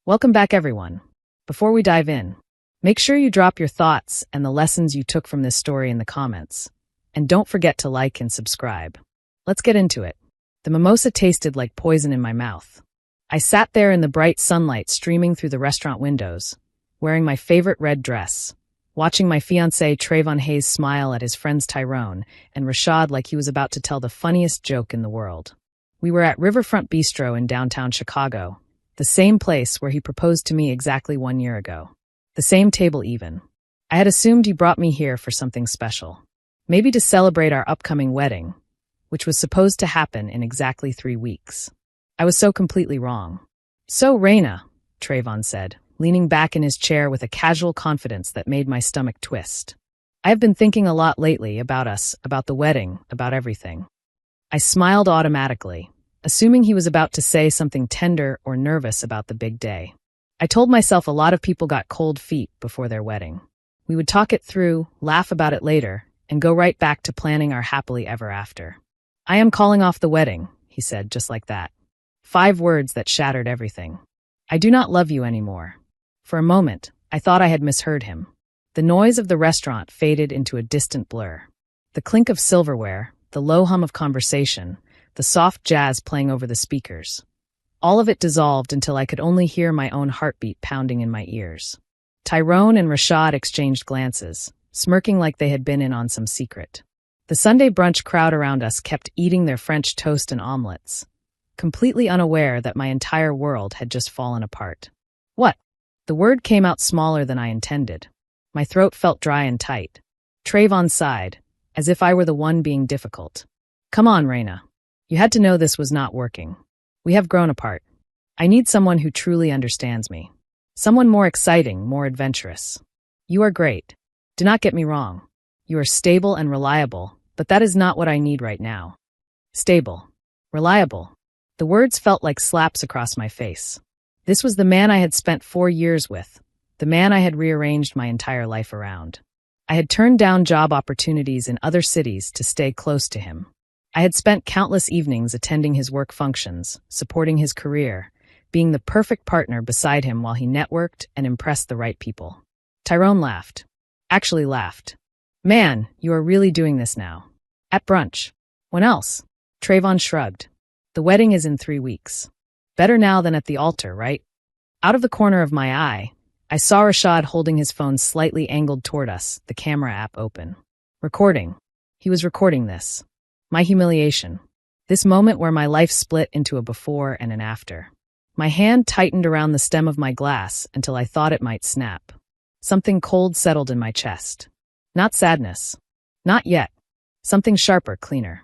Welcome back, everyone. Before we dive in, make sure you drop your thoughts and the lessons you took from this story in the comments. And don't forget to like and subscribe. Let's get into it. The mimosa tasted like poison in my mouth. I sat there in the bright sunlight streaming through the restaurant windows, wearing my favorite red dress, watching my fiancé Trayvon Hayes smile at his friends Tyrone and Rashad like he was about to tell the funniest joke in the world. We were at Riverfront Bistro in downtown Chicago, the same place where he proposed to me exactly 1 year ago. The same table even. I had assumed he brought me here for something special. Maybe to celebrate our upcoming wedding, which was supposed to happen in exactly 3 weeks. I was so completely wrong. "So, Raina," Trayvon said, leaning back in his chair with a casual confidence that made my stomach twist. "I have been thinking a lot lately about us, about the wedding, about everything." I smiled automatically, assuming he was about to say something tender or nervous about the big day. I told myself a lot of people got cold feet before their wedding. We would talk it through, laugh about it later, and go right back to planning our happily ever after. "I am calling off the wedding," he said, just like that. 5 words that shattered everything. "I do not love you anymore." For a moment, I thought I had misheard him. The noise of the restaurant faded into a distant blur. The clink of silverware, the low hum of conversation, the soft jazz playing over the speakers. All of it dissolved until I could only hear my own heartbeat pounding in my ears. Tyrone and Rashad exchanged glances, smirking like they had been in on some secret. The Sunday brunch crowd around us kept eating their French toast and omelets, completely unaware that my entire world had just fallen apart. "What?" The word came out smaller than I intended. My throat felt dry and tight. Trayvon sighed, as if I were the one being difficult. "Come on, Raina. You had to know this was not working. We have grown apart. I need someone who truly understands me. Someone more exciting, more adventurous. You are great. Do not get me wrong. You are stable and reliable, but that is not what I need right now." Stable. Reliable. The words felt like slaps across my face. This was the man I had spent 4 years with, the man I had rearranged my entire life around. I had turned down job opportunities in other cities to stay close to him. I had spent countless evenings attending his work functions, supporting his career, being the perfect partner beside him while he networked and impressed the right people. Tyrone laughed. Actually laughed. "Man, you are really doing this now. At brunch. When else?" Trayvon shrugged. "The wedding is in 3 weeks. Better now than at the altar, right?" Out of the corner of my eye, I saw Rashad holding his phone slightly angled toward us, the camera app open. Recording. He was recording this. My humiliation. This moment where my life split into a before and an after. My hand tightened around the stem of my glass until I thought it might snap. Something cold settled in my chest. Not sadness. Not yet. Something sharper, cleaner.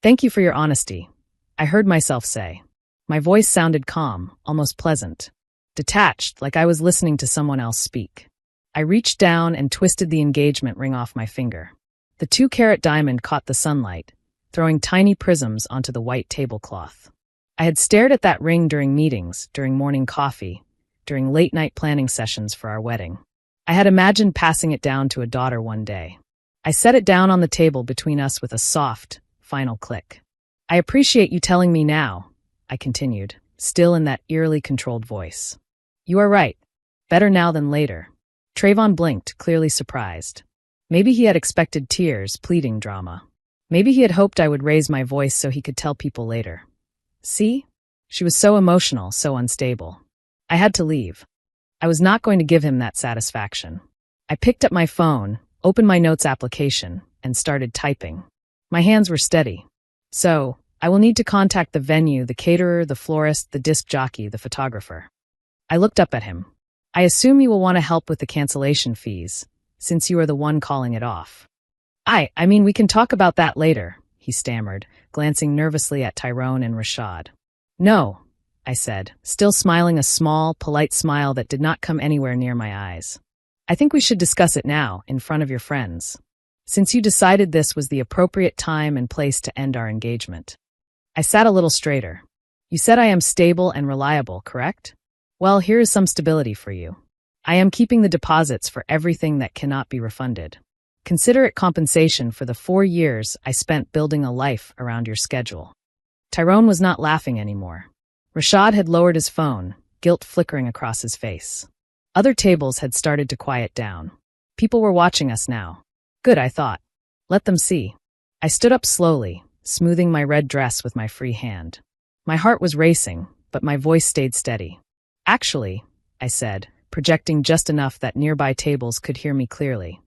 "Thank you for your honesty," I heard myself say. My voice sounded calm, almost pleasant. Detached, like I was listening to someone else speak. I reached down and twisted the engagement ring off my finger. The 2-carat diamond caught the sunlight, throwing tiny prisms onto the white tablecloth. I had stared at that ring during meetings, during morning coffee, during late-night planning sessions for our wedding. I had imagined passing it down to a daughter one day. I set it down on the table between us with a soft, final click. "I appreciate you telling me now," I continued, still in that eerily controlled voice. "You are right. Better now than later." Trayvon blinked, clearly surprised. Maybe he had expected tears, pleading drama. Maybe he had hoped I would raise my voice so he could tell people later. "See? She was so emotional, so unstable." I had to leave. I was not going to give him that satisfaction. I picked up my phone, opened my notes application, and started typing. My hands were steady. "So, I will need to contact the venue, the caterer, the florist, the disc jockey, the photographer." I looked up at him. "I assume you will want to help with the cancellation fees, since you are the one calling it off." I mean, we can talk about that later," he stammered, glancing nervously at Tyrone and Rashad. "No," I said, still smiling a small, polite smile that did not come anywhere near my eyes. "I think we should discuss it now, in front of your friends. Since you decided this was the appropriate time and place to end our engagement." I sat a little straighter. "You said I am stable and reliable, correct? Well, here is some stability for you. I am keeping the deposits for everything that cannot be refunded. Consider it compensation for the 4 years I spent building a life around your schedule." Tyrone was not laughing anymore. Rashad had lowered his phone, guilt flickering across his face. Other tables had started to quiet down. People were watching us now. Good, I thought. Let them see. I stood up slowly, smoothing my red dress with my free hand. My heart was racing, but my voice stayed steady. Actually, I said, projecting just enough that nearby tables could hear me clearly,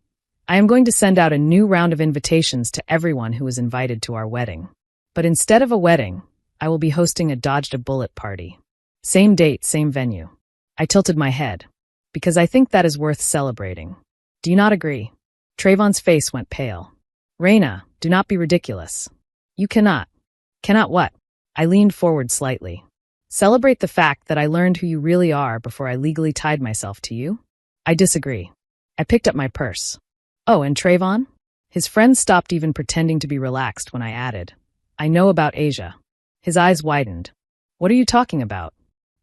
I am going to send out a new round of invitations to everyone who was invited to our wedding. But instead of a wedding, I will be hosting a dodged-a-bullet party. Same date, same venue. I tilted my head, because I think that is worth celebrating. Do you not agree? Trayvon's face went pale. Raina, do not be ridiculous. You cannot. Cannot what? I leaned forward slightly. Celebrate the fact that I learned who you really are before I legally tied myself to you? I disagree. I picked up my purse. Oh, and Trayvon? His friends stopped even pretending to be relaxed when I added, I know about Asia. His eyes widened. What are you talking about?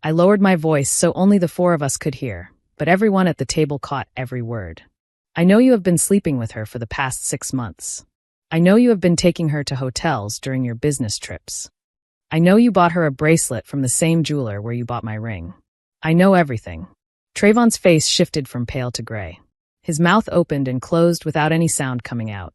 I lowered my voice so only the four of us could hear, but everyone at the table caught every word. I know you have been sleeping with her for the past 6 months. I know you have been taking her to hotels during your business trips. I know you bought her a bracelet from the same jeweler where you bought my ring. I know everything. Trayvon's face shifted from pale to gray. His mouth opened and closed without any sound coming out.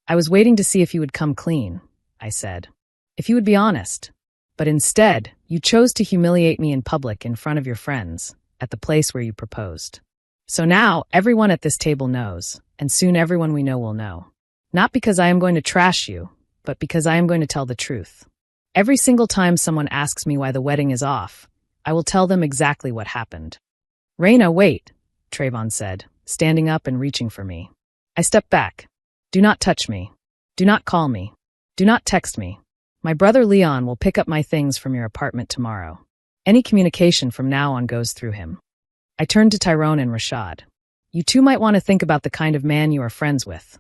I was waiting to see if you would come clean, I said. If you would be honest. But instead, you chose to humiliate me in public in front of your friends, at the place where you proposed. So now, everyone at this table knows, and soon everyone we know will know. Not because I am going to trash you, but because I am going to tell the truth. Every single time someone asks me why the wedding is off, I will tell them exactly what happened. Raina, wait, Trayvon said, standing up and reaching for me. I stepped back. Do not touch me. Do not call me. Do not text me. My brother Leon will pick up my things from your apartment tomorrow. Any communication from now on goes through him. I turned to Tyrone and Rashad. You two might want to think about the kind of man you are friends with,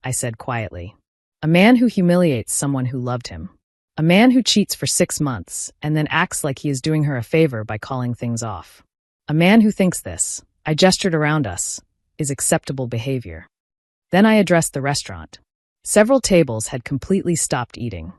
I said quietly. A man who humiliates someone who loved him. A man who cheats for 6 months and then acts like he is doing her a favor by calling things off. A man who thinks this, I gestured around us, is acceptable behavior. Then I addressed the restaurant. Several tables had completely stopped eating.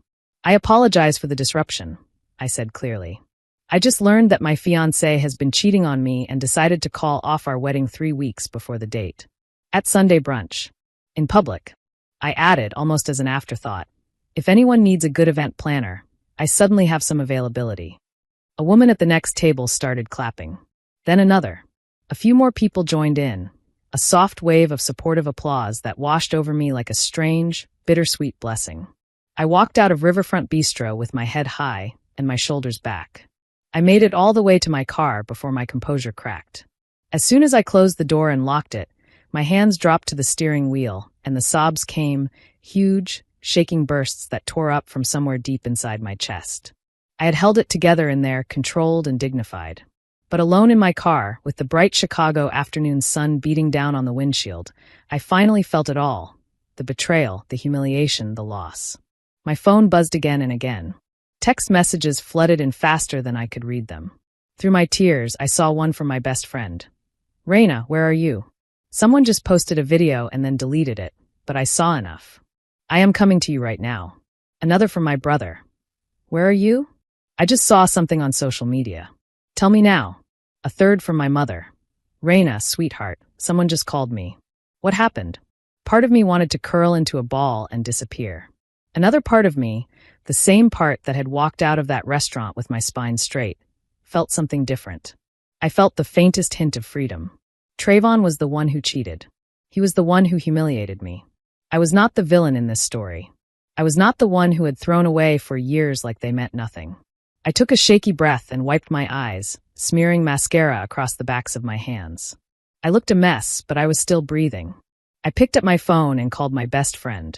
I apologize for the disruption, I said clearly. I just learned that my fiancé has been cheating on me and decided to call off our wedding 3 weeks before the date. At Sunday brunch. In public. I added, almost as an afterthought, if anyone needs a good event planner, I suddenly have some availability. A woman at the next table started clapping. Then another. A few more people joined in, a soft wave of supportive applause that washed over me like a strange, bittersweet blessing. I walked out of Riverfront Bistro with my head high and my shoulders back. I made it all the way to my car before my composure cracked. As soon as I closed the door and locked it, my hands dropped to the steering wheel and the sobs came, huge, shaking bursts that tore up from somewhere deep inside my chest. I had held it together in there, controlled and dignified. But alone in my car, with the bright Chicago afternoon sun beating down on the windshield, I finally felt it all. The betrayal, the humiliation, the loss. My phone buzzed again and again. Text messages flooded in faster than I could read them. Through my tears, I saw one from my best friend. Raina, where are you? Someone just posted a video and then deleted it, but I saw enough. I am coming to you right now. Another from my brother. Where are you? I just saw something on social media. Tell me now. A third from my mother. Raina, sweetheart, someone just called me. What happened? Part of me wanted to curl into a ball and disappear. Another part of me, the same part that had walked out of that restaurant with my spine straight, felt something different. I felt the faintest hint of freedom. Trayvon was the one who cheated. He was the one who humiliated me. I was not the villain in this story. I was not the one who had thrown away for years like they meant nothing. I took a shaky breath and wiped my eyes, smearing mascara across the backs of my hands. I looked a mess, but I was still breathing. I picked up my phone and called my best friend.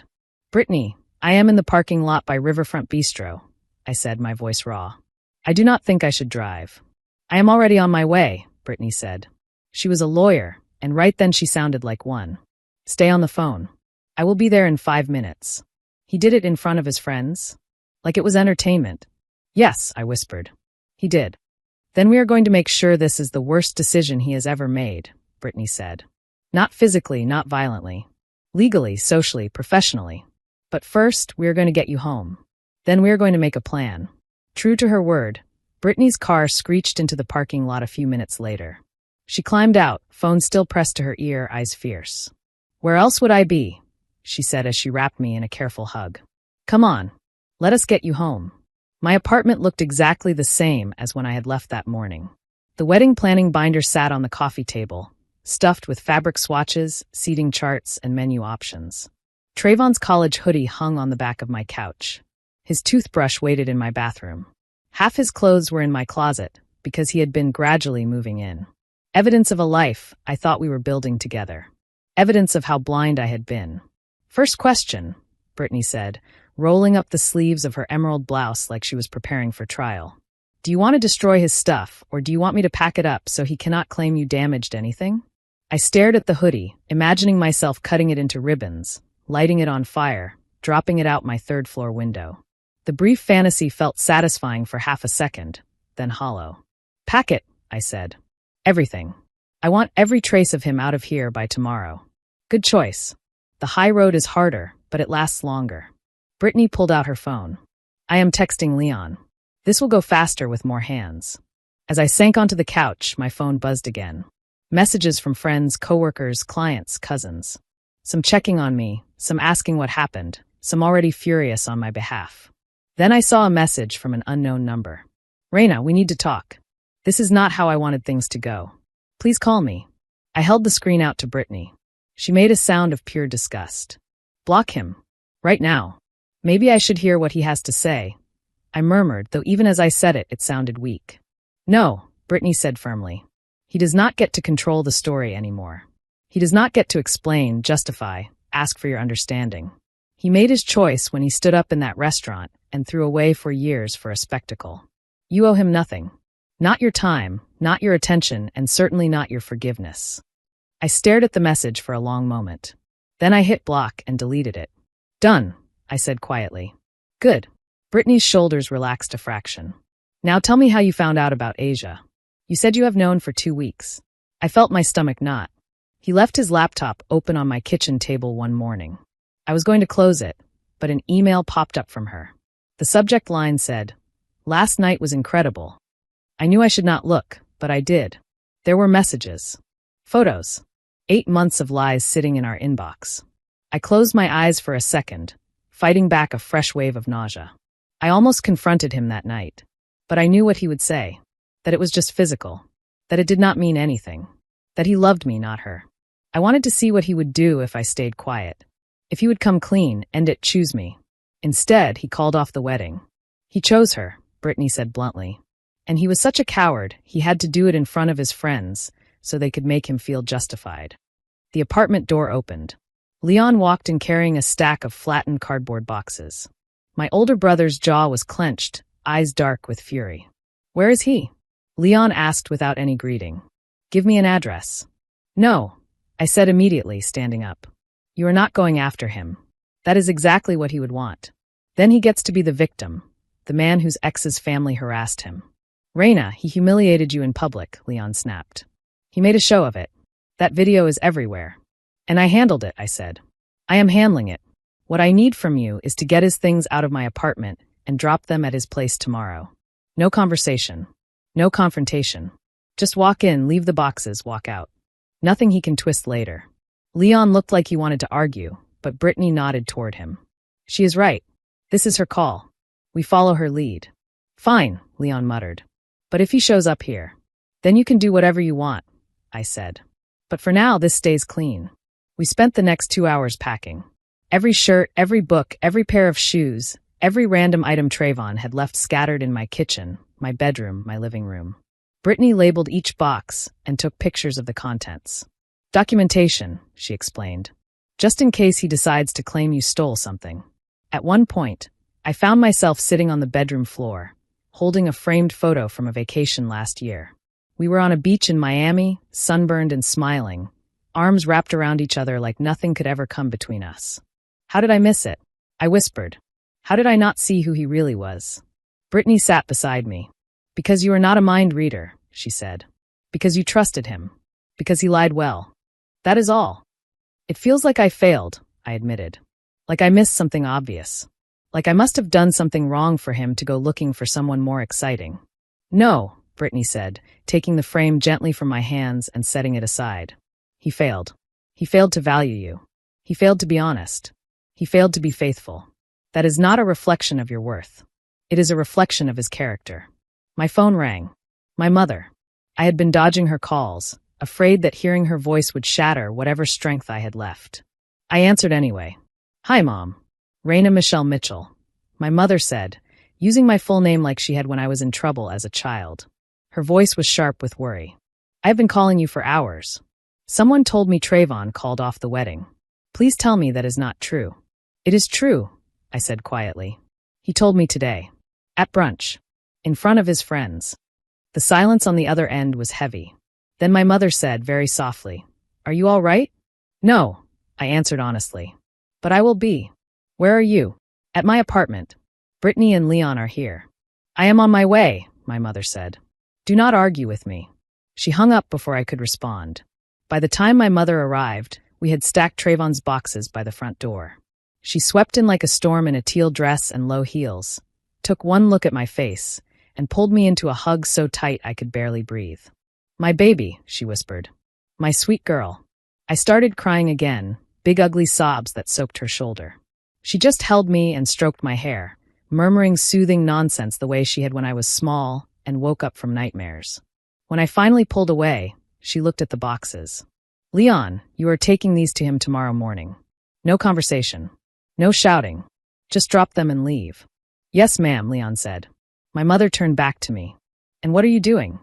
Brittany, I am in the parking lot by Riverfront Bistro, I said, my voice raw. I do not think I should drive. I am already on my way, Brittany said. She was a lawyer, and right then she sounded like one. Stay on the phone. I will be there in 5 minutes. He did it in front of his friends? Like it was entertainment. Yes, I whispered. He did. Then we are going to make sure this is the worst decision he has ever made, Brittany said. Not physically, not violently. Legally, socially, professionally. But first, we are going to get you home. Then we are going to make a plan. True to her word, Brittany's car screeched into the parking lot a few minutes later. She climbed out, phone still pressed to her ear, eyes fierce. "Where else would I be?" she said as she wrapped me in a careful hug. "Come on. Let us get you home." My apartment looked exactly the same as when I had left that morning. The wedding planning binder sat on the coffee table, stuffed with fabric swatches, seating charts, and menu options. Trayvon's college hoodie hung on the back of my couch. His toothbrush waited in my bathroom. Half his clothes were in my closet, because he had been gradually moving in. Evidence of a life I thought we were building together. Evidence of how blind I had been. "First question," Brittany said, rolling up the sleeves of her emerald blouse like she was preparing for trial. "Do you want to destroy his stuff, or do you want me to pack it up so he cannot claim you damaged anything?" I stared at the hoodie, imagining myself cutting it into ribbons, lighting it on fire, dropping it out my third-floor window. The brief fantasy felt satisfying for half a second, then hollow. "Pack it," I said. "Everything. I want every trace of him out of here by tomorrow." "Good choice. The high road is harder, but it lasts longer." Brittany pulled out her phone. "I am texting Leon. This will go faster with more hands." As I sank onto the couch, my phone buzzed again. Messages from friends, coworkers, clients, cousins. Some checking on me, some asking what happened, some already furious on my behalf. Then I saw a message from an unknown number. "Reina, we need to talk. This is not how I wanted things to go. Please call me." I held the screen out to Brittany. She made a sound of pure disgust. "Block him. Right now. Maybe I should hear what he has to say." I murmured, though even as I said it, it sounded weak. "No," Brittany said firmly. "He does not get to control the story anymore. He does not get to explain, justify, ask for your understanding. He made his choice when he stood up in that restaurant and threw away 4 years for a spectacle. You owe him nothing. Not your time, not your attention, and certainly not your forgiveness." I stared at the message for a long moment. Then I hit block and deleted it. "Done," I said quietly. "Good." Brittany's shoulders relaxed a fraction. "Now tell me how you found out about Asia. You said you have known for 2 weeks. I felt my stomach knot. He left his laptop open on my kitchen table one morning. I was going to close it, but an email popped up from her. The subject line said, "Last night was incredible." I knew I should not look, but I did. There were messages. Photos. 8 months of lies sitting in our inbox. I closed my eyes for a second, fighting back a fresh wave of nausea. I almost confronted him that night. But I knew what he would say. That it was just physical. That it did not mean anything. That he loved me, not her. I wanted to see what he would do if I stayed quiet. If he would come clean, end it, choose me. Instead, he called off the wedding. He chose her, Brittany said bluntly. And he was such a coward, he had to do it in front of his friends, so they could make him feel justified. The apartment door opened. Leon walked in carrying a stack of flattened cardboard boxes. My older brother's jaw was clenched, eyes dark with fury. "Where is he?" Leon asked without any greeting. "Give me an address." "No," I said immediately, standing up. "You are not going after him. That is exactly what he would want. Then he gets to be the victim, the man whose ex's family harassed him." "Reina, he humiliated you in public," Leon snapped. "He made a show of it. That video is everywhere." "And I handled it," I said. "I am handling it. What I need from you is to get his things out of my apartment and drop them at his place tomorrow. No conversation. No confrontation. Just walk in, leave the boxes, walk out. Nothing he can twist later." Leon looked like he wanted to argue, but Brittany nodded toward him. "She is right. This is her call. We follow her lead." "Fine," Leon muttered. "But if he shows up here, then you can do whatever you want," I said. "But for now, this stays clean." We spent the next 2 hours packing. Every shirt, every book, every pair of shoes, every random item Trayvon had left scattered in my kitchen, my bedroom, my living room. Brittany labeled each box and took pictures of the contents. "Documentation," she explained. "Just in case he decides to claim you stole something." At one point, I found myself sitting on the bedroom floor, holding a framed photo from a vacation last year. We were on a beach in Miami, sunburned and smiling, arms wrapped around each other like nothing could ever come between us. "How did I miss it?" I whispered. "How did I not see who he really was?" Brittany sat beside me. "Because you are not a mind reader," she said. "Because you trusted him. Because he lied well. That is all." "It feels like I failed," I admitted. "Like I missed something obvious. Like I must have done something wrong for him to go looking for someone more exciting." No, Brittany said, taking the frame gently from my hands and setting it aside. He failed. He failed to value you. He failed to be honest. He failed to be faithful. That is not a reflection of your worth. It is a reflection of his character. My phone rang. My mother. I had been dodging her calls, afraid that hearing her voice would shatter whatever strength I had left. I answered anyway. Hi, Mom. Raina Michelle Mitchell. My mother said, using my full name like she had when I was in trouble as a child. Her voice was sharp with worry. I've been calling you for hours. Someone told me Trayvon called off the wedding. Please tell me that is not true. It is true, I said quietly. He told me today. At brunch. In front of his friends. The silence on the other end was heavy. Then my mother said very softly, Are you all right? No, I answered honestly. But I will be. Where are you? At my apartment. Brittany and Leon are here. I am on my way, my mother said. Do not argue with me. She hung up before I could respond. By the time my mother arrived, we had stacked Trayvon's boxes by the front door. She swept in like a storm in a teal dress and low heels, took one look at my face, and pulled me into a hug so tight I could barely breathe. My baby, she whispered. My sweet girl. I started crying again, big ugly sobs that soaked her shoulder. She just held me and stroked my hair, murmuring soothing nonsense the way she had when I was small and woke up from nightmares. When I finally pulled away, she looked at the boxes. Leon, you are taking these to him tomorrow morning. No conversation. No shouting. Just drop them and leave. Yes, ma'am, Leon said. My mother turned back to me. And what are you doing?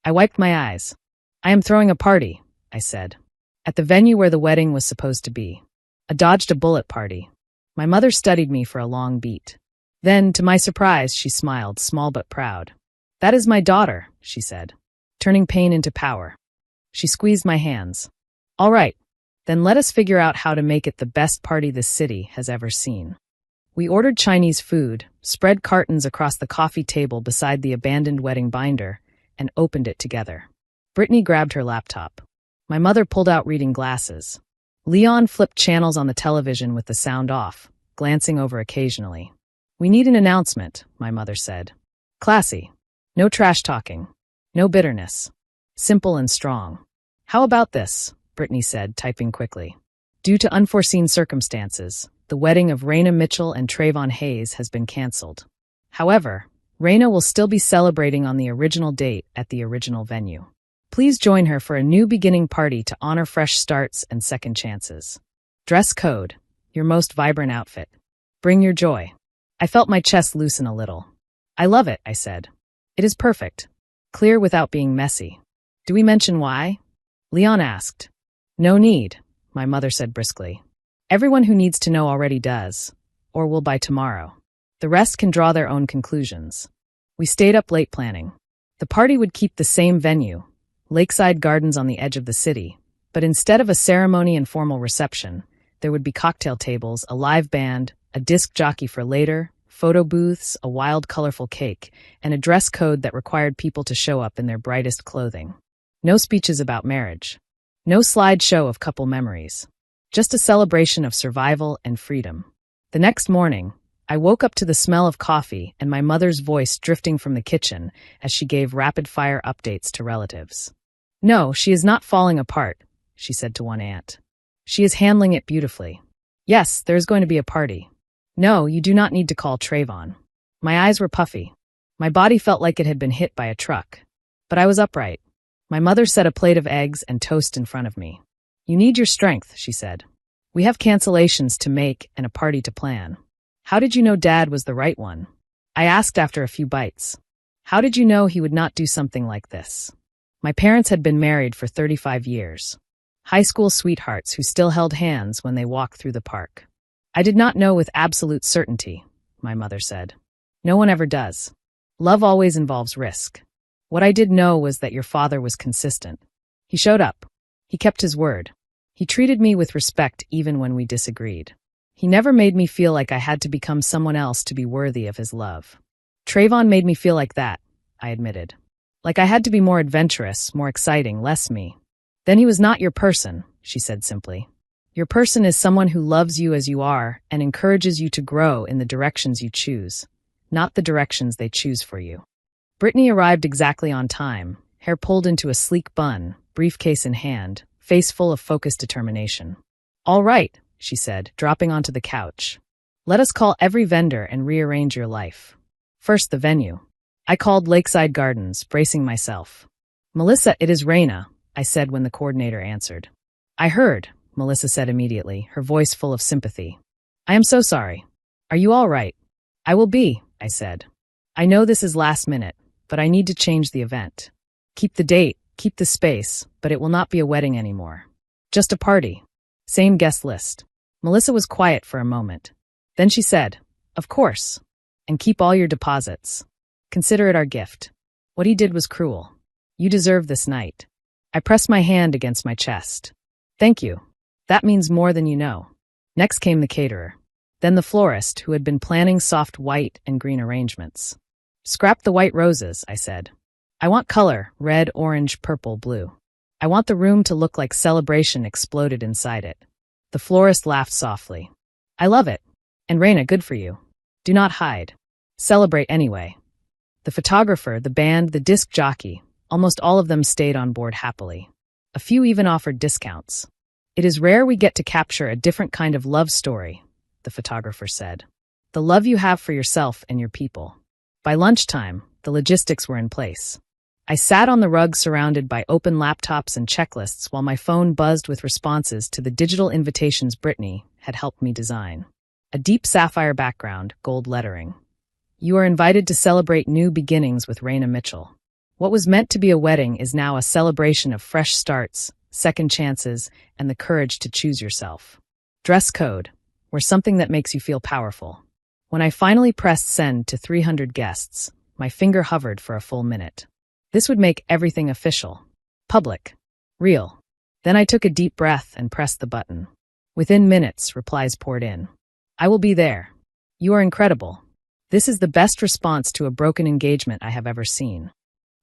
I wiped my eyes. I am throwing a party, I said. At the venue where the wedding was supposed to be. A dodged-a-bullet party. My mother studied me for a long beat. Then, to my surprise, she smiled, small but proud. That is my daughter, she said, turning pain into power. She squeezed my hands. All right, then let us figure out how to make it the best party this city has ever seen. We ordered Chinese food, spread cartons across the coffee table beside the abandoned wedding binder, and opened it together. Brittany grabbed her laptop. My mother pulled out reading glasses. Leon flipped channels on the television with the sound off, glancing over occasionally. We need an announcement, my mother said. Classy. No trash talking. No bitterness. Simple and strong. How about this? Brittany said, typing quickly. Due to unforeseen circumstances, the wedding of Raina Mitchell and Trayvon Hayes has been canceled. However, Raina will still be celebrating on the original date at the original venue. Please join her for a new beginning party to honor fresh starts and second chances. Dress code. Your most vibrant outfit. Bring your joy. I felt my chest loosen a little. I love it, I said. It is perfect. Clear without being messy. Do we mention why? Leon asked. No need, my mother said briskly. Everyone who needs to know already does, or will by tomorrow. The rest can draw their own conclusions. We stayed up late planning. The party would keep the same venue, Lakeside Gardens on the edge of the city, but instead of a ceremony and formal reception, there would be cocktail tables, a live band, a disc jockey for later, photo booths, a wild, colorful cake, and a dress code that required people to show up in their brightest clothing. No speeches about marriage. No slideshow of couple memories. Just a celebration of survival and freedom. The next morning, I woke up to the smell of coffee and my mother's voice drifting from the kitchen as she gave rapid-fire updates to relatives. No, she is not falling apart, she said to one aunt. She is handling it beautifully. Yes, there is going to be a party. No, you do not need to call Trayvon. My eyes were puffy. My body felt like it had been hit by a truck. But I was upright. My mother set a plate of eggs and toast in front of me. You need your strength, she said. We have cancellations to make and a party to plan. How did you know Dad was the right one? I asked after a few bites. How did you know he would not do something like this? My parents had been married for 35 years. High school sweethearts who still held hands when they walked through the park. I did not know with absolute certainty, my mother said. No one ever does. Love always involves risk. What I did know was that your father was consistent. He showed up. He kept his word. He treated me with respect even when we disagreed. He never made me feel like I had to become someone else to be worthy of his love. Trayvon made me feel like that, I admitted. Like I had to be more adventurous, more exciting, less me. Then he was not your person, she said simply. Your person is someone who loves you as you are and encourages you to grow in the directions you choose, not the directions they choose for you. Brittany arrived exactly on time, hair pulled into a sleek bun, briefcase in hand, face full of focused determination. "All right," she said, dropping onto the couch. "Let us call every vendor and rearrange your life. First, the venue." I called Lakeside Gardens, bracing myself. "Melissa, it is Raina," I said when the coordinator answered. "I heard," Melissa said immediately, her voice full of sympathy. "I am so sorry. Are you all right?" "I will be," I said. "I know this is last minute, but I need to change the event. Keep the date, keep the space, but it will not be a wedding anymore. Just a party. Same guest list." Melissa was quiet for a moment. Then she said, "Of course. And keep all your deposits. Consider it our gift. What he did was cruel. You deserve this night." I pressed my hand against my chest. "Thank you. That means more than you know." Next came the caterer. Then the florist, who had been planning soft white and green arrangements. "Scrap the white roses," I said. "I want color, red, orange, purple, blue. I want the room to look like celebration exploded inside it." The florist laughed softly. "I love it. And Raina, good for you. Do not hide. Celebrate anyway." The photographer, the band, the disc jockey, almost all of them stayed on board happily. A few even offered discounts. "It is rare we get to capture a different kind of love story," the photographer said. "The love you have for yourself and your people." By lunchtime, the logistics were in place. I sat on the rug surrounded by open laptops and checklists while my phone buzzed with responses to the digital invitations Brittany had helped me design. A deep sapphire background, gold lettering. "You are invited to celebrate new beginnings with Raina Mitchell. What was meant to be a wedding is now a celebration of fresh starts, second chances, and the courage to choose yourself. Dress code. Wear something that makes you feel powerful." When I finally pressed send to 300 guests, my finger hovered for a full minute. This would make everything official. Public. Real. Then I took a deep breath and pressed the button. Within minutes, replies poured in. "I will be there. You are incredible. This is the best response to a broken engagement I have ever seen."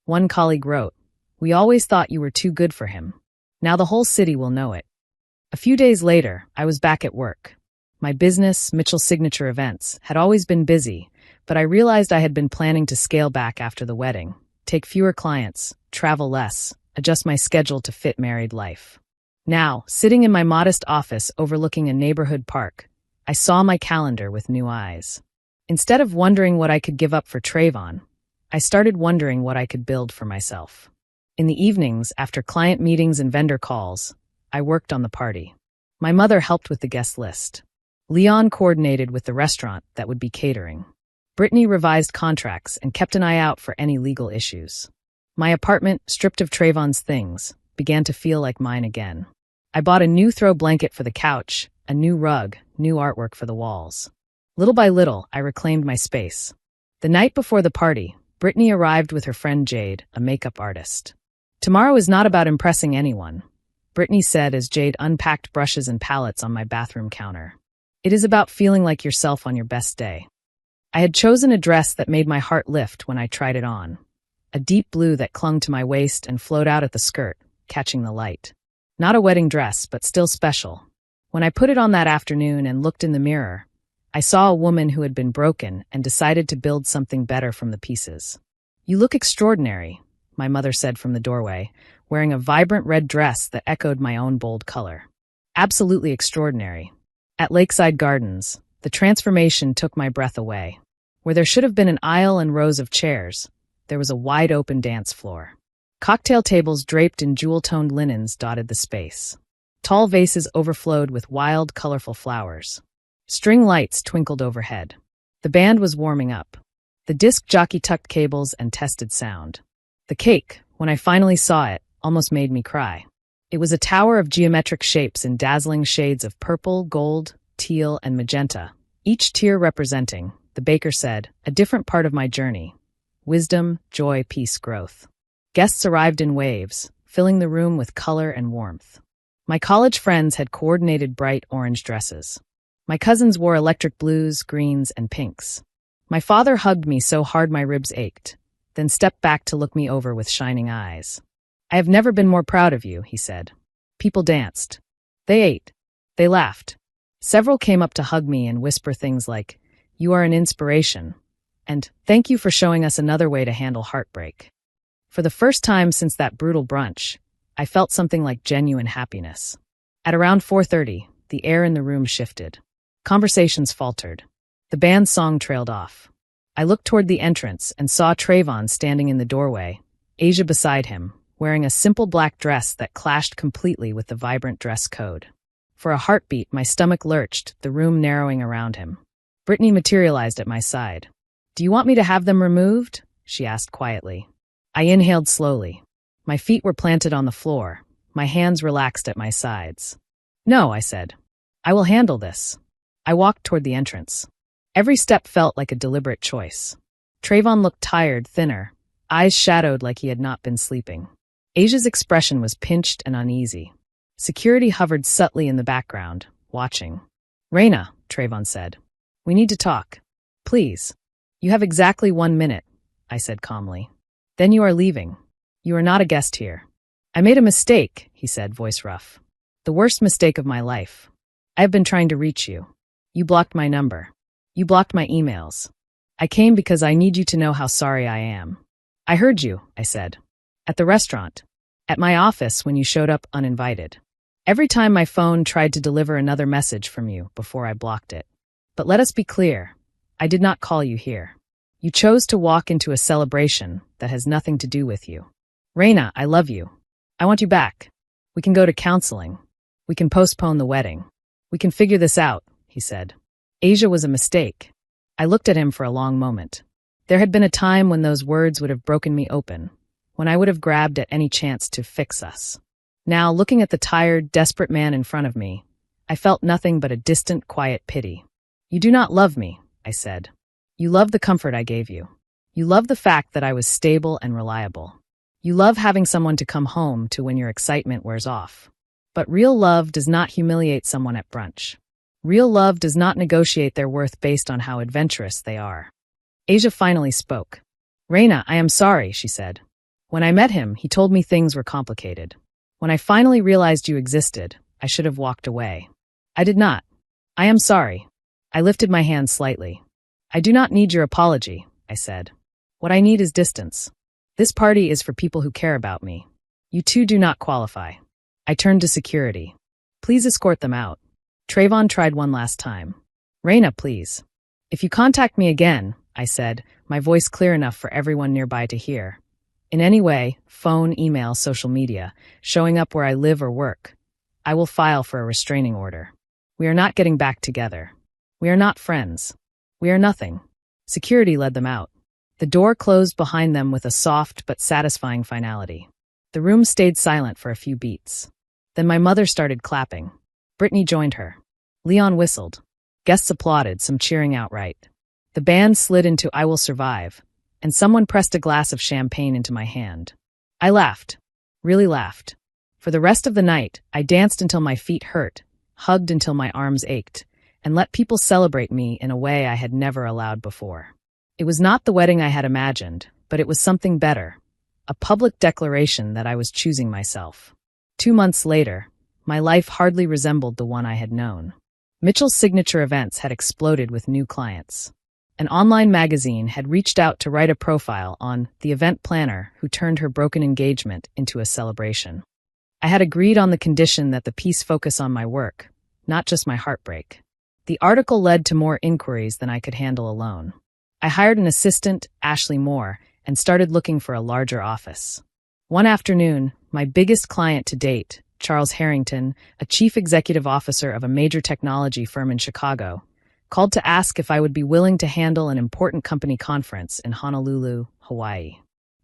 One colleague wrote, "We always thought you were too good for him. Now the whole city will know it." A few days later, I was back at work. My business, Mitchell Signature Events, had always been busy, but I realized I had been planning to scale back after the wedding, take fewer clients, travel less, adjust my schedule to fit married life. Now, sitting in my modest office overlooking a neighborhood park, I saw my calendar with new eyes. Instead of wondering what I could give up for Trayvon, I started wondering what I could build for myself. In the evenings, after client meetings and vendor calls, I worked on the party. My mother helped with the guest list. Leon coordinated with the restaurant that would be catering. Brittany revised contracts and kept an eye out for any legal issues. My apartment, stripped of Trayvon's things, began to feel like mine again. I bought a new throw blanket for the couch, a new rug, new artwork for the walls. Little by little, I reclaimed my space. The night before the party, Brittany arrived with her friend Jade, a makeup artist. "Tomorrow is not about impressing anyone," Brittany said as Jade unpacked brushes and palettes on my bathroom counter. "It is about feeling like yourself on your best day." I had chosen a dress that made my heart lift when I tried it on. A deep blue that clung to my waist and flowed out at the skirt, catching the light. Not a wedding dress, but still special. When I put it on that afternoon and looked in the mirror, I saw a woman who had been broken and decided to build something better from the pieces. "You look extraordinary," my mother said from the doorway, wearing a vibrant red dress that echoed my own bold color. Absolutely extraordinary. At Lakeside Gardens, the transformation took my breath away. Where there should have been an aisle and rows of chairs, there was a wide-open dance floor. Cocktail tables draped in jewel-toned linens dotted the space. Tall vases overflowed with wild, colorful flowers. String lights twinkled overhead. The band was warming up. The disc jockey tucked cables and tested sound. The cake, when I finally saw it, almost made me cry. It was a tower of geometric shapes in dazzling shades of purple, gold, teal, and magenta, each tier representing, the baker said, a different part of my journey. Wisdom, joy, peace, growth. Guests arrived in waves, filling the room with color and warmth. My college friends had coordinated bright orange dresses. My cousins wore electric blues, greens, and pinks. My father hugged me so hard my ribs ached, then stepped back to look me over with shining eyes. "I have never been more proud of you," he said. People danced. They ate. They laughed. Several came up to hug me and whisper things like, "You are an inspiration." And thank you for showing us another way to handle heartbreak. For the first time since that brutal brunch, I felt something like genuine happiness. At around 4:30, the air in the room shifted. Conversations faltered. The band's song trailed off. I looked toward the entrance and saw Trayvon standing in the doorway, Asia beside him, wearing a simple black dress that clashed completely with the vibrant dress code. For a heartbeat, my stomach lurched, the room narrowing around him. Brittany materialized at my side. "Do you want me to have them removed?" she asked quietly. I inhaled slowly. My feet were planted on the floor, my hands relaxed at my sides. "No," I said. "I will handle this." I walked toward the entrance. Every step felt like a deliberate choice. Trayvon looked tired, thinner, eyes shadowed like he had not been sleeping. Asia's expression was pinched and uneasy. Security hovered subtly in the background, watching. "Reina," Trayvon said, "we need to talk. Please." "You have exactly 1 minute," I said calmly. "Then you are leaving. You are not a guest here." "I made a mistake," he said, voice rough. "The worst mistake of my life. I have been trying to reach you. You blocked my number. You blocked my emails. I came because I need you to know how sorry I am." "I heard you," I said. "At the restaurant. At my office when you showed up uninvited. Every time my phone tried to deliver another message from you before I blocked it. But let us be clear. I did not call you here. You chose to walk into a celebration that has nothing to do with you. Reina, I love you. I want you back. We can go to counseling. We can postpone the wedding. We can figure this out," he said. Asia was a mistake. I looked at him for a long moment. There had been a time when those words would have broken me open, when I would have grabbed at any chance to fix us. Now, looking at the tired, desperate man in front of me, I felt nothing but a distant, quiet pity. "You do not love me," I said. "You love the comfort I gave you. You love the fact that I was stable and reliable. You love having someone to come home to when your excitement wears off. But real love does not humiliate someone at brunch. Real love does not negotiate their worth based on how adventurous they are." Asia finally spoke. "Reina, I am sorry," she said. "When I met him, he told me things were complicated. When I finally realized you existed, I should have walked away. I did not. I am sorry." I lifted my hand slightly. "I do not need your apology," I said. "What I need is distance. This party is for people who care about me. You two do not qualify." I turned to security. "Please escort them out." Trayvon tried one last time. "Reina, please." "If you contact me again," I said, my voice clear enough for everyone nearby to hear, "in any way, phone, email, social media, showing up where I live or work, I will file for a restraining order. We are not getting back together. We are not friends. We are nothing." Security led them out. The door closed behind them with a soft but satisfying finality. The room stayed silent for a few beats. Then my mother started clapping. Brittany joined her. Leon whistled. Guests applauded, some cheering outright. The band slid into "I Will Survive," and someone pressed a glass of champagne into my hand. I laughed. Really laughed. For the rest of the night, I danced until my feet hurt, hugged until my arms ached, and let people celebrate me in a way I had never allowed before. It was not the wedding I had imagined, but it was something better. A public declaration that I was choosing myself. 2 months later, my life hardly resembled the one I had known. Mitchell's signature events had exploded with new clients. An online magazine had reached out to write a profile on the event planner who turned her broken engagement into a celebration. I had agreed on the condition that the piece focus on my work, not just my heartbreak. The article led to more inquiries than I could handle alone. I hired an assistant, Ashley Moore, and started looking for a larger office. One afternoon, my biggest client to date, Charles Harrington, a chief executive officer of a major technology firm in Chicago, called to ask if I would be willing to handle an important company conference in Honolulu, Hawaii.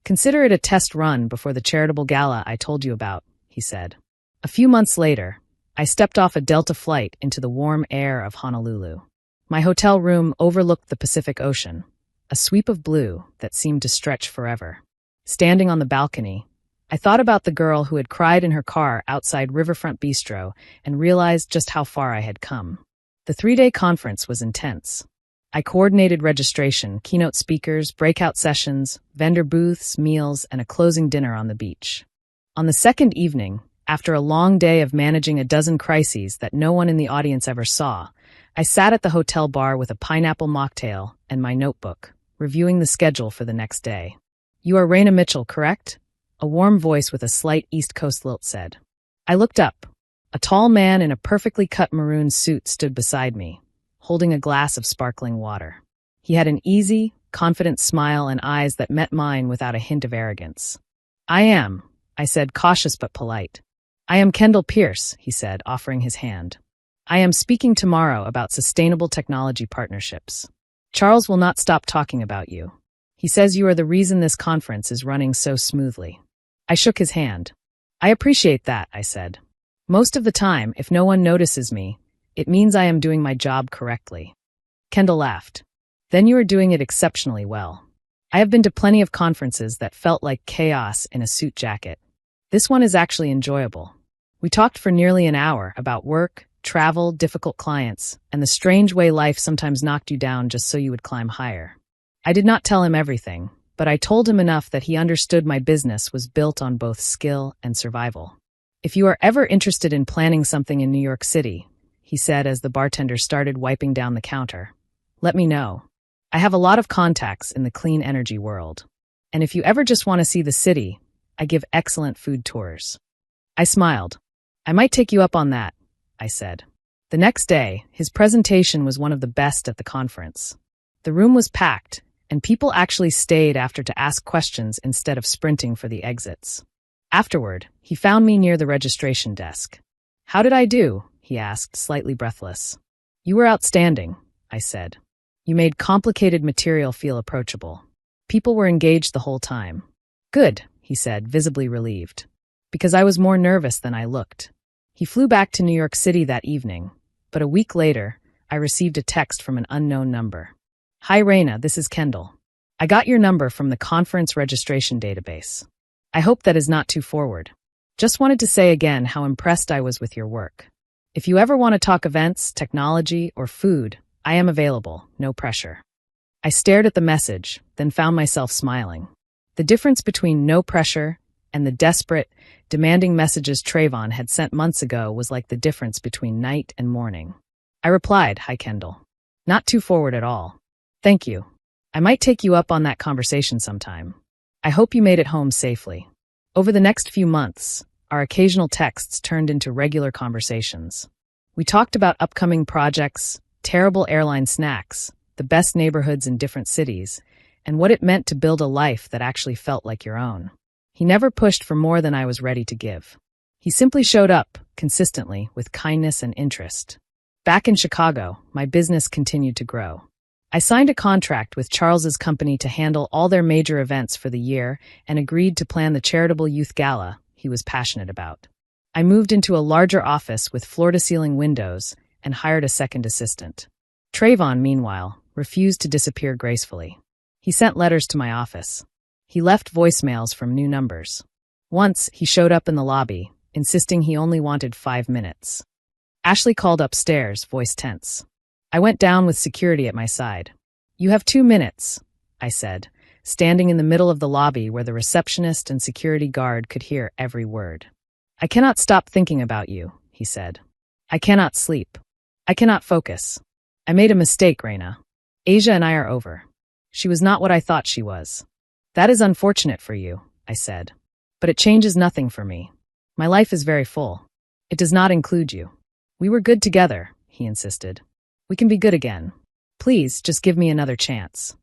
"Consider it a test run before the charitable gala I told you about," he said. A few months later, I stepped off a Delta flight into the warm air of Honolulu. My hotel room overlooked the Pacific Ocean, a sweep of blue that seemed to stretch forever. Standing on the balcony, I thought about the girl who had cried in her car outside Riverfront Bistro and realized just how far I had come. The 3-day conference was intense. I coordinated registration, keynote speakers, breakout sessions, vendor booths, meals, and a closing dinner on the beach. On the second evening, after a long day of managing a dozen crises that no one in the audience ever saw, I sat at the hotel bar with a pineapple mocktail and my notebook, reviewing the schedule for the next day. "You are Raina Mitchell, correct?" A warm voice with a slight East Coast lilt said. I looked up. A tall man in a perfectly cut maroon suit stood beside me, holding a glass of sparkling water. He had an easy, confident smile and eyes that met mine without a hint of arrogance. I said, cautious but polite. "I am Kendall Pierce," he said, offering his hand. "I am speaking tomorrow about sustainable technology partnerships. Charles will not stop talking about you. He says you are the reason this conference is running so smoothly." I shook his hand. "I appreciate that," I said. "Most of the time, if no one notices me, it means I am doing my job correctly." Kendall laughed. "Then you are doing it exceptionally well. I have been to plenty of conferences that felt like chaos in a suit jacket. This one is actually enjoyable." We talked for nearly an hour about work, travel, difficult clients, and the strange way life sometimes knocked you down just so you would climb higher. I did not tell him everything, but I told him enough that he understood my business was built on both skill and survival. "If you are ever interested in planning something in New York City," he said as the bartender started wiping down the counter, "let me know. I have a lot of contacts in the clean energy world. And if you ever just want to see the city, I give excellent food tours." I smiled. "I might take you up on that," I said. The next day, his presentation was one of the best at the conference. The room was packed, and people actually stayed after to ask questions instead of sprinting for the exits. Afterward, he found me near the registration desk. "How did I do?" he asked, slightly breathless. "You were outstanding," I said. "You made complicated material feel approachable. People were engaged the whole time." "Good," he said, visibly relieved. Because I was more nervous than I looked. He flew back to New York City that evening, but a week later, I received a text from an unknown number. "Hi Raina, this is Kendall. I got your number from the conference registration database. I hope that is not too forward. Just wanted to say again how impressed I was with your work. If you ever want to talk events, technology, or food, I am available, no pressure." I stared at the message, then found myself smiling. The difference between no pressure and the desperate, demanding messages Trayvon had sent months ago was like the difference between night and morning. I replied, "Hi Kendall. Not too forward at all. Thank you. I might take you up on that conversation sometime. I hope you made it home safely." Over the next few months, our occasional texts turned into regular conversations. We talked about upcoming projects, terrible airline snacks, the best neighborhoods in different cities, and what it meant to build a life that actually felt like your own. He never pushed for more than I was ready to give. He simply showed up, consistently, with kindness and interest. Back in Chicago, my business continued to grow. I signed a contract with Charles's company to handle all their major events for the year and agreed to plan the charitable youth gala he was passionate about. I moved into a larger office with floor-to-ceiling windows and hired a second assistant. Trayvon, meanwhile, refused to disappear gracefully. He sent letters to my office. He left voicemails from new numbers. Once, he showed up in the lobby, insisting he only wanted 5 minutes. Ashley called upstairs, voice tense. I went down with security at my side. "You have 2 minutes," I said, standing in the middle of the lobby where the receptionist and security guard could hear every word. "I cannot stop thinking about you," he said. "I cannot sleep. I cannot focus. I made a mistake, Raina. Asia and I are over. She was not what I thought she was." "That is unfortunate for you," I said. "But it changes nothing for me. My life is very full. It does not include you. We were good together," he insisted. "We can be good again. Please, just give me another chance."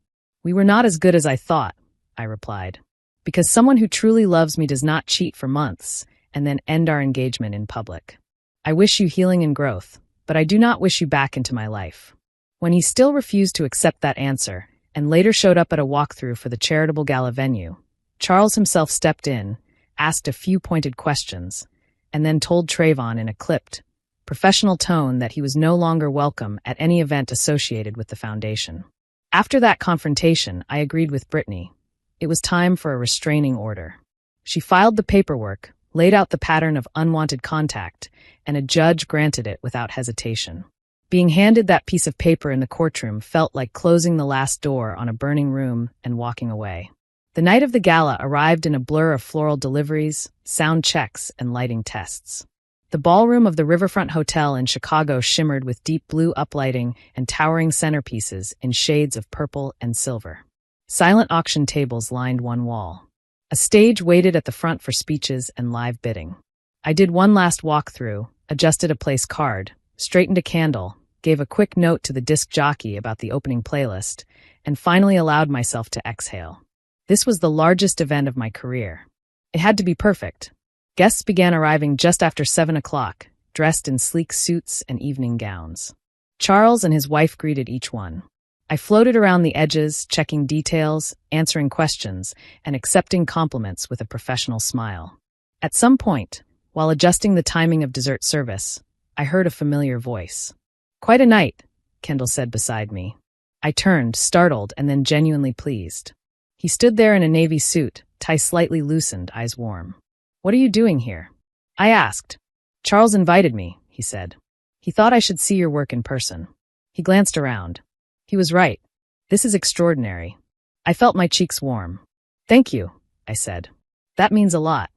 "We were not as good as I thought," I replied. "Because someone who truly loves me does not cheat for months and then end our engagement in public. I wish you healing and growth, but I do not wish you back into my life." When he still refused to accept that answer, and later showed up at a walkthrough for the charitable gala venue, Charles himself stepped in, asked a few pointed questions, and then told Trayvon in a clipped, professional tone that he was no longer welcome at any event associated with the foundation. After that confrontation, I agreed with Brittany. It was time for a restraining order. She filed the paperwork, laid out the pattern of unwanted contact, and a judge granted it without hesitation. Being handed that piece of paper in the courtroom felt like closing the last door on a burning room and walking away. The night of the gala arrived in a blur of floral deliveries, sound checks, and lighting tests. The ballroom of the Riverfront Hotel in Chicago shimmered with deep blue uplighting and towering centerpieces in shades of purple and silver. Silent auction tables lined one wall. A stage waited at the front for speeches and live bidding. I did one last walkthrough, adjusted a place card, straightened a candle, gave a quick note to the disc jockey about the opening playlist, and finally allowed myself to exhale. This was the largest event of my career. It had to be perfect. Guests began arriving just after 7 o'clock, dressed in sleek suits and evening gowns. Charles and his wife greeted each one. I floated around the edges, checking details, answering questions, and accepting compliments with a professional smile. At some point, while adjusting the timing of dessert service, I heard a familiar voice. "Quite a night," Kendall said beside me. I turned, startled and then genuinely pleased. He stood there in a navy suit, tie slightly loosened, eyes warm. "What are you doing here?" I asked. "Charles invited me," he said. "He thought I should see your work in person." He glanced around. He was right. "This is extraordinary." I felt my cheeks warm. "Thank you," I said. "That means a lot."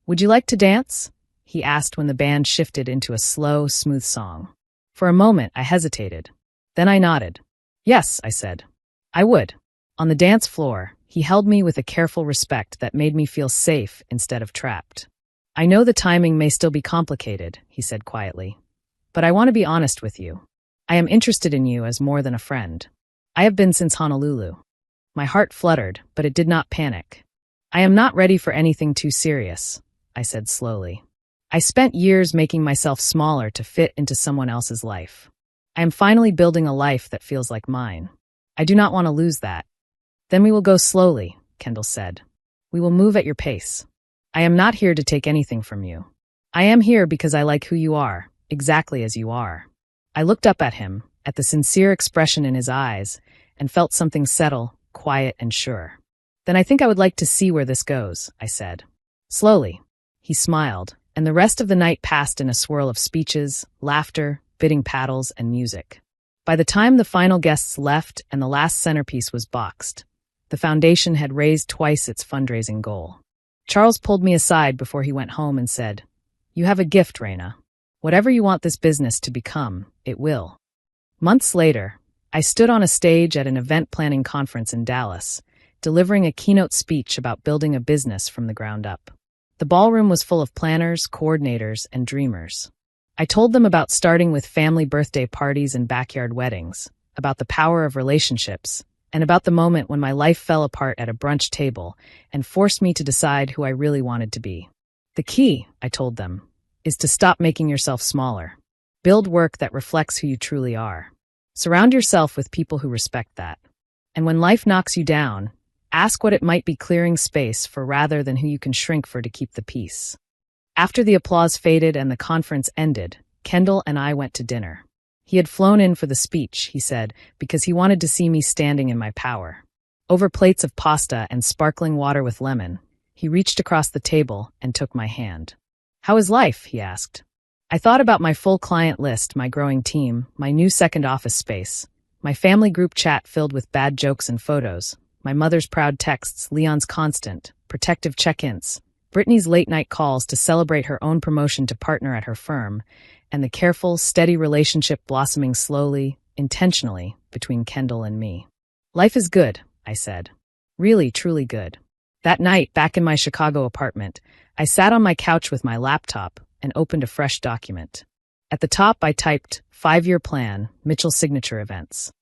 "Would you like to dance?" he asked when the band shifted into a slow, smooth song. For a moment, I hesitated. Then I nodded. "Yes," I said. "I would." On the dance floor, he held me with a careful respect that made me feel safe instead of trapped. "I know the timing may still be complicated," he said quietly, "but I want to be honest with you. I am interested in you as more than a friend. I have been since Honolulu." My heart fluttered, but it did not panic. "I am not ready for anything too serious," I said slowly. "I spent years making myself smaller to fit into someone else's life. I am finally building a life that feels like mine. I do not want to lose that." "Then we will go slowly," Kendall said. "We will move at your pace. I am not here to take anything from you. I am here because I like who you are, exactly as you are." I looked up at him, at the sincere expression in his eyes, and felt something settle, quiet and sure. "Then I think I would like to see where this goes," I said. Slowly. He smiled, and the rest of the night passed in a swirl of speeches, laughter, bidding paddles, and music. By the time the final guests left and the last centerpiece was boxed, the foundation had raised twice its fundraising goal. Charles pulled me aside before he went home and said, "You have a gift, Raina. Whatever you want this business to become, it will." Months later, I stood on a stage at an event planning conference in Dallas, delivering a keynote speech about building a business from the ground up. The ballroom was full of planners, coordinators, and dreamers. I told them about starting with family birthday parties and backyard weddings, about the power of relationships, and about the moment when my life fell apart at a brunch table and forced me to decide who I really wanted to be. "The key," I told them, "is to stop making yourself smaller. Build work that reflects who you truly are. Surround yourself with people who respect that. And when life knocks you down, ask what it might be clearing space for rather than who you can shrink for to keep the peace." After the applause faded and the conference ended, Kendall and I went to dinner. He had flown in for the speech, he said, because he wanted to see me standing in my power. Over plates of pasta and sparkling water with lemon, he reached across the table and took my hand. "How is life?" he asked. I thought about my full client list, my growing team, my new second office space, my family group chat filled with bad jokes and photos, my mother's proud texts, Leon's constant, protective check-ins, Brittany's late-night calls to celebrate her own promotion to partner at her firm, and the careful, steady relationship blossoming slowly, intentionally, between Kendall and me. "Life is good," I said. "Really, truly good." That night, back in my Chicago apartment, I sat on my couch with my laptop and opened a fresh document. At the top, I typed, 5-year plan, Mitchell signature events.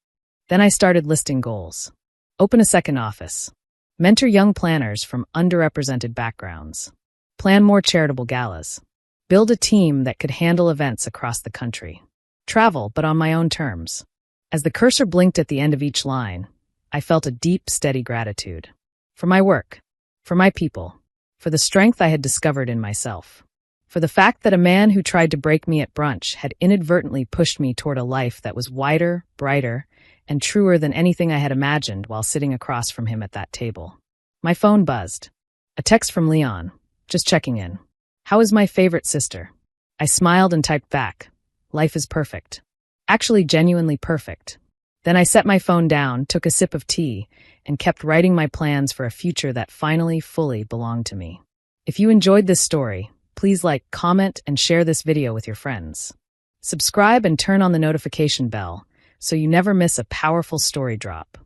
Then I started listing goals. Open a second office. Mentor young planners from underrepresented backgrounds. Plan more charitable galas. Build a team that could handle events across the country. Travel, but on my own terms. As the cursor blinked at the end of each line, I felt a deep, steady gratitude. For my work. For my people. For the strength I had discovered in myself. For the fact that a man who tried to break me at brunch had inadvertently pushed me toward a life that was wider, brighter, and truer than anything I had imagined while sitting across from him at that table. My phone buzzed. A text from Leon, just checking in. "How is my favorite sister?" I smiled and typed back, "Life is perfect." Actually, genuinely perfect. Then I set my phone down, took a sip of tea, and kept writing my plans for a future that finally, fully belonged to me. If you enjoyed this story, please like, comment, and share this video with your friends. Subscribe and turn on the notification bell so you never miss a powerful story drop.